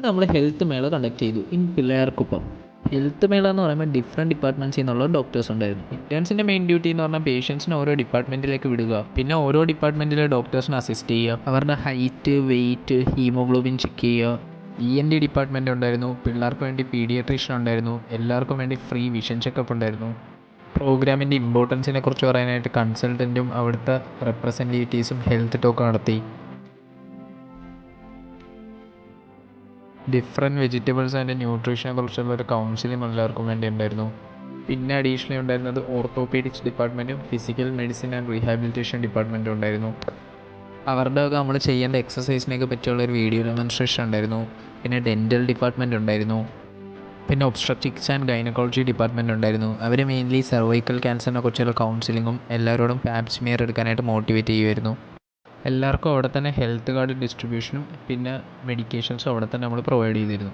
നമ്മൾ ഹെൽത്ത് മേള കണ്ടക്ട് ചെയ്തു ഇൻ പിള്ളേർക്കൊപ്പം. ഹെൽത്ത് മേള എന്ന് പറയുമ്പോൾ ഡിഫറെൻറ്റ് ഡിപ്പാർട്ട്മെൻറ്റ്സിൽ നിന്നുള്ള ഡോക്ടേഴ്സ് ഉണ്ടായിരുന്നു. ഇൻറ്റേൺസിൻ്റെ മെയിൻ ഡ്യൂട്ടി എന്ന് പറഞ്ഞാൽ പേഷ്യൻസിനെ ഓരോ ഡിപ്പാർട്ട്മെൻറ്റിലേക്ക് വിടുക, പിന്നെ ഓരോ ഡിപ്പാർട്ട്മെൻറ്റിലെ ഡോക്ടേഴ്സിനെ അസിസ്റ്റ് ചെയ്യുക, അവരുടെ ഹൈറ്റ്, വെയിറ്റ്, ഹീമോഗ്ലോബിൻ ചെക്ക് ചെയ്യുക. ENT ഡിപ്പാർട്ട്മെൻറ്റ് ഉണ്ടായിരുന്നു, പിള്ളേർക്ക് വേണ്ടി പീഡിയാട്രീഷ്യൻ ഉണ്ടായിരുന്നു, എല്ലാവർക്കും വേണ്ടി ഫ്രീ വിഷൻ ചെക്കപ്പ് ഉണ്ടായിരുന്നു. പ്രോഗ്രാമിൻ്റെ ഇമ്പോർട്ടൻസിനെ കുറിച്ച് പറയാനായിട്ട് കൺസൾട്ടൻറ്റും അവിടുത്തെ റെപ്രസെൻറ്റേറ്റീവ്സും ഹെൽത്ത് ടോക്ക് നടത്തി. ഡിഫറെൻറ്റ് വെജിറ്റബിൾസ് ആൻഡ് ന്യൂട്രീഷനെ കുറിച്ചുള്ള ഒരു കൗൺസിലിംഗ് എല്ലാവർക്കും വേണ്ടി ഉണ്ടായിരുന്നു. പിന്നെ അഡീഷണലി ഉണ്ടായിരുന്നത് ഓർത്തോപീഡിക്സ് ഡിപ്പാർട്ട്മെൻറ്റും ഫിസിക്കൽ മെഡിസിൻ ആൻഡ് റീഹാബിലിറ്റേഷൻ ഡിപ്പാർട്ട്മെൻറ്റും ഉണ്ടായിരുന്നു. അവരുടെ ഒക്കെ നമ്മൾ ചെയ്യേണ്ട എക്സസൈസിനെയൊക്കെ പറ്റിയുള്ളൊരു വീഡിയോ ഡെമോൺസ്ട്രേഷൻ ഉണ്ടായിരുന്നു. പിന്നെ ഡെൻറ്റൽ ഡിപ്പാർട്ട്മെൻറ്റ് ഉണ്ടായിരുന്നു. പിന്നെ ഒബ്സ്ട്രക്റ്റിക്സ് ആൻഡ് ഗൈനക്കോളജി ഡിപ്പാർട്ട്മെൻറ്റ് ഉണ്ടായിരുന്നു. അവർ മെയിൻലി സെർവൈക്കൽ ക്യാൻസറിനെ കുറിച്ചുള്ള കൗൺസിലിങ്ങും എല്ലാവരോടും പാപ്സ്മിയർ എടുക്കാനായിട്ട് മോട്ടിവേറ്റ് ചെയ്യുമായിരുന്നു. എല്ലാവർക്കും അവിടെ തന്നെ ഹെൽത്ത് കാർഡ് ഡിസ്ട്രിബ്യൂഷനും പിന്നെ മെഡിക്കേഷൻസും അവിടെ തന്നെ നമ്മൾ പ്രൊവൈഡ് ചെയ്തിരുന്നു.